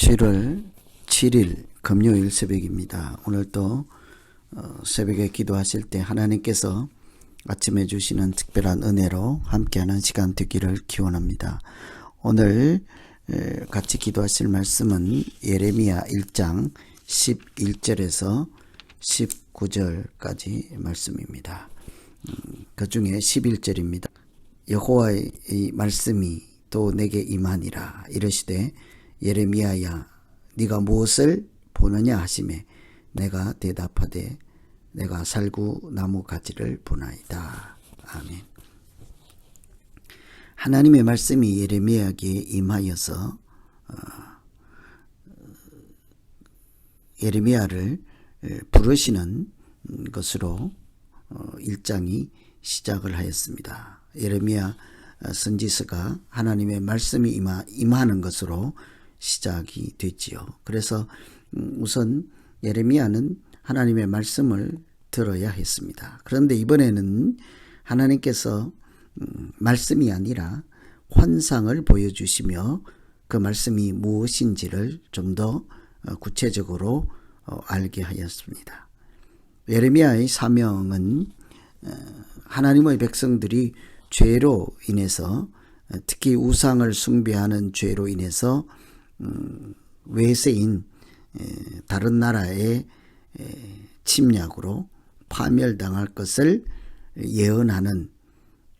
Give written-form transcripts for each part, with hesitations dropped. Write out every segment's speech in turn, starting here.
7월 7일 금요일 새벽입니다. 오늘도 새벽에 기도하실 때 하나님께서 아침에 주시는 특별한 은혜로 함께하는 시간 되기를 기원합니다. 오늘 같이 기도하실 말씀은 예레미야 1장 11절에서 19절까지 말씀입니다. 그 중에 11절입니다. 여호와의 이 말씀이 또 내게 임하니라 이르시되 예레미야야 네가 무엇을 보느냐 하시매 내가 대답하되 내가 살구나무 가지를 보나이다. 아멘. 하나님의 말씀이 예레미야에게 임하여서 예레미야를 부르시는 것으로 1장이 시작을 하였습니다. 예레미야 선지서가 하나님의 말씀이 임하는 것으로 시작이 됐지요. 그래서 우선 예레미야는 하나님의 말씀을 들어야 했습니다. 그런데 이번에는 하나님께서 말씀이 아니라 환상을 보여주시며 그 말씀이 무엇인지를 좀 더 구체적으로 알게 하였습니다. 예레미야의 사명은 하나님의 백성들이 죄로 인해서 특히 우상을 숭배하는 죄로 인해서 외세인 다른 나라의 침략으로 파멸당할 것을 예언하는,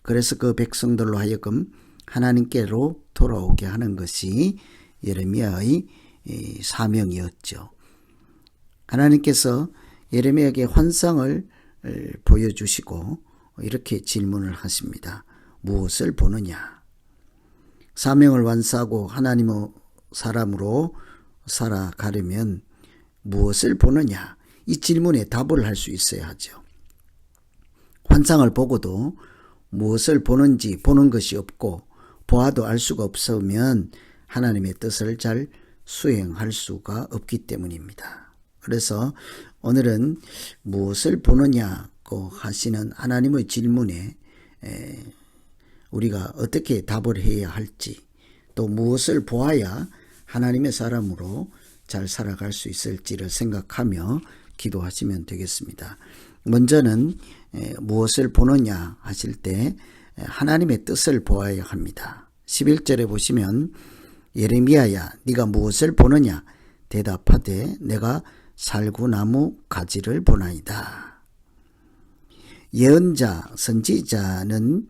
그래서 그 백성들로 하여금 하나님께로 돌아오게 하는 것이 예레미야의 사명이었죠. 하나님께서 예레미야에게 환상을 보여주시고 이렇게 질문을 하십니다. 무엇을 보느냐? 사명을 완수하고 하나님의 사람으로 살아가려면 무엇을 보느냐? 이 질문에 답을 할 수 있어야 하죠. 환상을 보고도 무엇을 보는지 보는 것이 없고 보아도 알 수가 없으면 하나님의 뜻을 잘 수행할 수가 없기 때문입니다. 그래서 오늘은 무엇을 보느냐고 하시는 하나님의 질문에 우리가 어떻게 답을 해야 할지, 또 무엇을 보아야 하나님의 사람으로 잘 살아갈 수 있을지를 생각하며 기도하시면 되겠습니다. 먼저는 무엇을 보느냐 하실 때 하나님의 뜻을 보아야 합니다. 11절에 보시면 예레미야야 네가 무엇을 보느냐 대답하되 내가 살구나무 가지를 보나이다. 예언자, 선지자는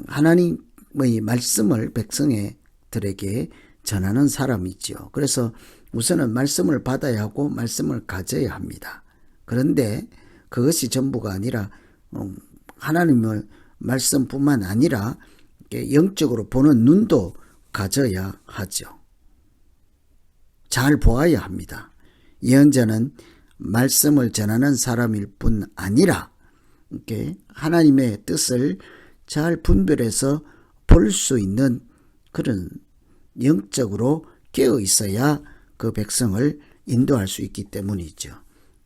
하나님의 말씀을 백성들에게 전하는 사람이죠. 그래서 우선은 말씀을 받아야 하고 말씀을 가져야 합니다. 그런데 그것이 전부가 아니라 하나님의 말씀뿐만 아니라 영적으로 보는 눈도 가져야 하죠. 잘 보아야 합니다. 예언자는 말씀을 전하는 사람일 뿐 아니라 하나님의 뜻을 잘 분별해서 볼 수 있는 그런 영적으로 깨어 있어야 그 백성을 인도할 수 있기 때문이죠.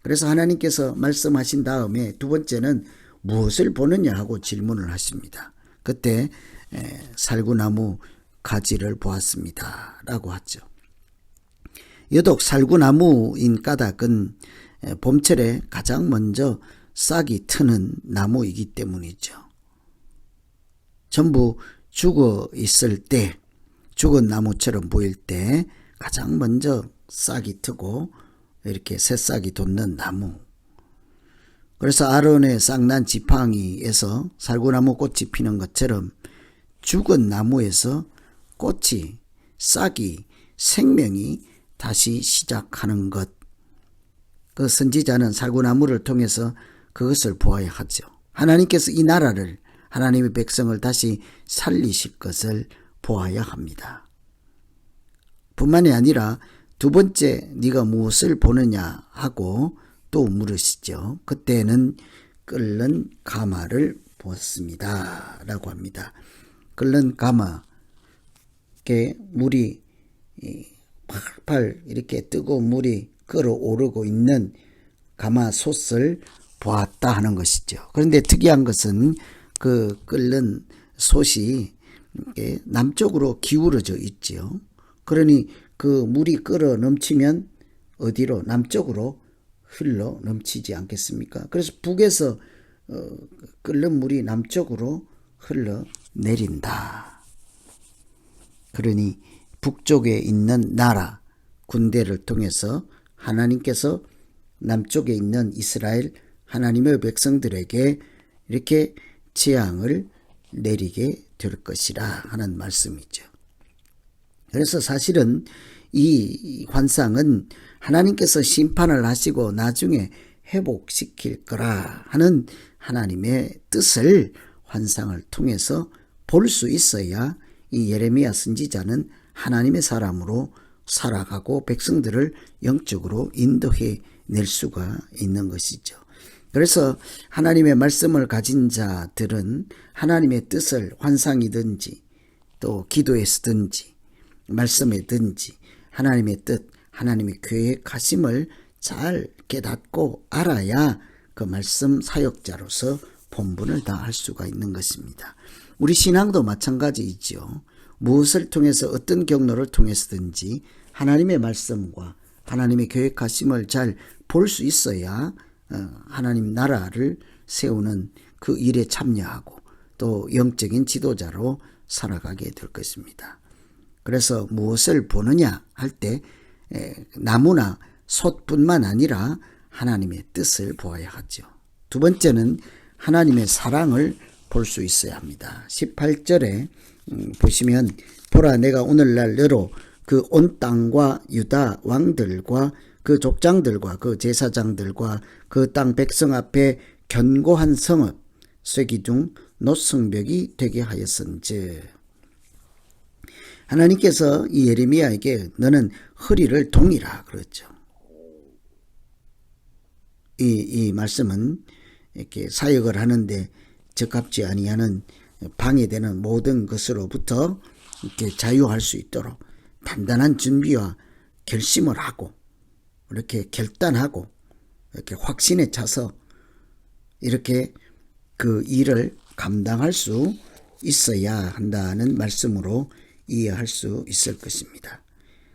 그래서 하나님께서 말씀하신 다음에 두 번째는 무엇을 보느냐 하고 질문을 하십니다. 그때 살구나무 가지를 보았습니다 라고 하죠. 유독 살구나무인 까닭은 봄철에 가장 먼저 싹이 트는 나무이기 때문이죠. 전부 죽어 있을 때, 죽은 나무처럼 보일 때 가장 먼저 싹이 트고 이렇게 새싹이 돋는 나무. 그래서 아론의 쌍난 지팡이에서 살구나무 꽃이 피는 것처럼 죽은 나무에서 꽃이, 싹이, 생명이 다시 시작하는 것. 그 선지자는 살구나무를 통해서 그것을 보아야 하죠. 하나님께서 이 나라를, 하나님의 백성을 다시 살리실 것을 보아야 합니다. 뿐만이 아니라 두 번째 네가 무엇을 보느냐 하고 또 물으시죠. 그때는 끓는 가마를 보았습니다 라고 합니다. 끓는 가마, 물이 팔팔 이렇게 뜨거운 물이 끓어오르고 있는 가마솥을 보았다 하는 것이죠. 그런데 특이한 것은 그 끓는 솥이 남쪽으로 기울어져 있지요. 그러니 그 물이 끓어 넘치면 어디로? 남쪽으로 흘러 넘치지 않겠습니까? 그래서 북에서 끓는 물이 남쪽으로 흘러 내린다. 그러니 북쪽에 있는 나라 군대를 통해서 하나님께서 남쪽에 있는 이스라엘 하나님의 백성들에게 이렇게 재앙을 내리게 될 것이라 하는 말씀이죠. 그래서 사실은 이 환상은 하나님께서 심판을 하시고 나중에 회복시킬 거라 하는 하나님의 뜻을 환상을 통해서 볼 수 있어야 이 예레미야 선지자는 하나님의 사람으로 살아가고 백성들을 영적으로 인도해 낼 수가 있는 것이죠. 그래서 하나님의 말씀을 가진 자들은 하나님의 뜻을 환상이든지 또 기도에서든지 말씀이든지 하나님의 뜻, 하나님의 계획하심을 잘 깨닫고 알아야 그 말씀 사역자로서 본분을 다할 수가 있는 것입니다. 우리 신앙도 마찬가지이죠. 무엇을 통해서 어떤 경로를 통해서든지 하나님의 말씀과 하나님의 계획하심을 잘 볼 수 있어야 하나님 나라를 세우는 그 일에 참여하고 또 영적인 지도자로 살아가게 될 것입니다. 그래서 무엇을 보느냐 할 때 나무나 솥뿐만 아니라 하나님의 뜻을 보아야 하죠. 두 번째는 하나님의 사랑을 볼 수 있어야 합니다. 18절에 보시면 보라 내가 오늘날 너로 그 온 땅과 유다 왕들과 그 족장들과 그 제사장들과 그 땅 백성 앞에 견고한 성읍 쇠기둥 노성벽이 되게 하였은즉 하나님께서 이 예레미야에게 너는 허리를 동이라 그랬죠. 이 말씀은 이렇게 사역을 하는데 적합지 아니하는 방해되는 모든 것으로부터 이렇게 자유할 수 있도록 단단한 준비와 결심을 하고 이렇게 결단하고 이렇게 확신에 차서 이렇게 그 일을 감당할 수 있어야 한다는 말씀으로 이해할 수 있을 것입니다.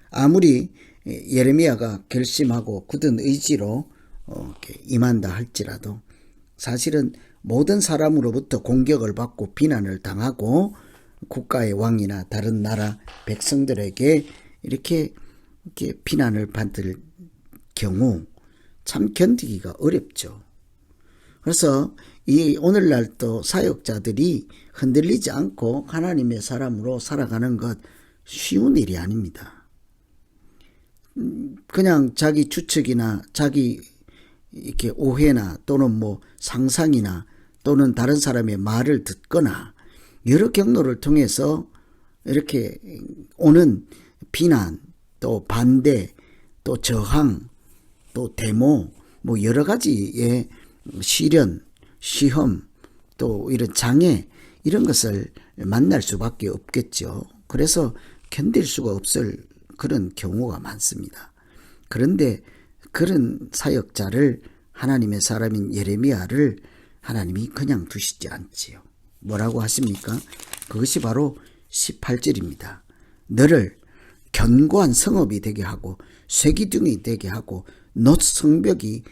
아무리 예레미야가 결심하고 굳은 의지로 이렇게 임한다 할지라도 사실은 모든 사람으로부터 공격을 받고 비난을 당하고 국가의 왕이나 다른 나라 백성들에게 이렇게 비난을 받을 경우 참 견디기가 어렵죠. 그래서 이 오늘날 또 사역자들이 흔들리지 않고 하나님의 사람으로 살아가는 것 쉬운 일이 아닙니다. 그냥 자기 추측이나 자기 이렇게 오해나 또는 뭐 상상이나 또는 다른 사람의 말을 듣거나 여러 경로를 통해서 이렇게 오는 비난 또 반대 또 저항 또 데모 뭐 여러 가지의 시련 시험 또 이런 장애 이런 것을 만날 수밖에 없겠죠. 그래서 견딜 수가 없을 그런 경우가 많습니다. 그런데 그런 사역자를 하나님의 사람인 예레미야를 하나님이 그냥 두시지 않지요. 뭐라고 하십니까? 그것이 바로 18절입니다. 너를 견고한 성읍이 되게 하고 쇠기둥이 되게 하고 놋성벽이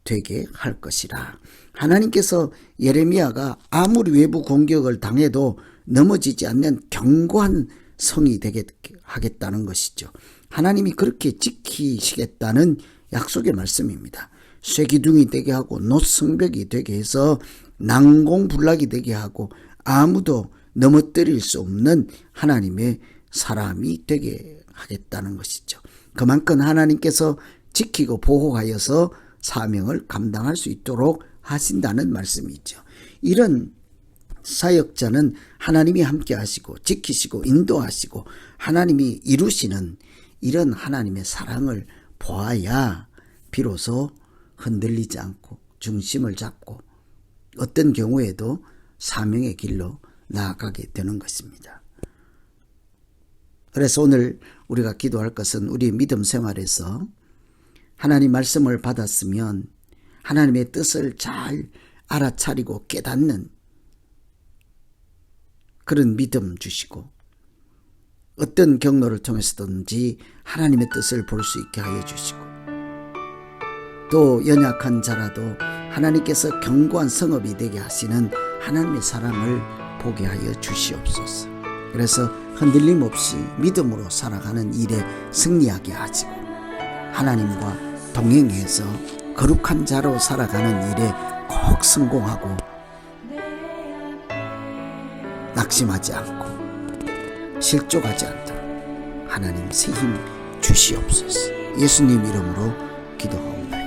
되게 할 것이라. 하나님께서 예레미야가 아무리 외부 공격을 당해도 넘어지지 않는 견고한 성이 되게 하겠다는 것이죠. 하나님이 그렇게 지키시겠다는 약속의 말씀입니다. 쇠기둥이 되게 하고 놋성벽이 되게 해서 난공불락이 되게 하고 아무도 넘어뜨릴 수 없는 하나님의 사람이 되게 하겠다는 것이죠. 그만큼 하나님께서 지키고 보호하여서 사명을 감당할 수 있도록 하신다는 말씀이죠. 이런 사역자는 하나님이 함께 하시고 지키시고 인도하시고 하나님이 이루시는 이런 하나님의 사랑을 보아야 비로소 흔들리지 않고 중심을 잡고 어떤 경우에도 사명의 길로 나아가게 되는 것입니다. 그래서 오늘 우리가 기도할 것은 우리 믿음 생활에서 하나님 말씀을 받았으면 하나님의 뜻을 잘 알아차리고 깨닫는 그런 믿음 주시고 어떤 경로를 통해서든지 하나님의 뜻을 볼 수 있게 하여 주시고, 또 연약한 자라도 하나님께서 견고한 성읍이 되게 하시는 하나님의 사랑을 보게 하여 주시옵소서. 그래서 흔들림 없이 믿음으로 살아가는 일에 승리하게 하시고, 하나님과 동행해서 거룩한 자로 살아가는 일에 꼭 성공하고 낙심하지 않고 실족하지 않도록 하나님 새 힘 주시옵소서. 예수님 이름으로 기도합니다.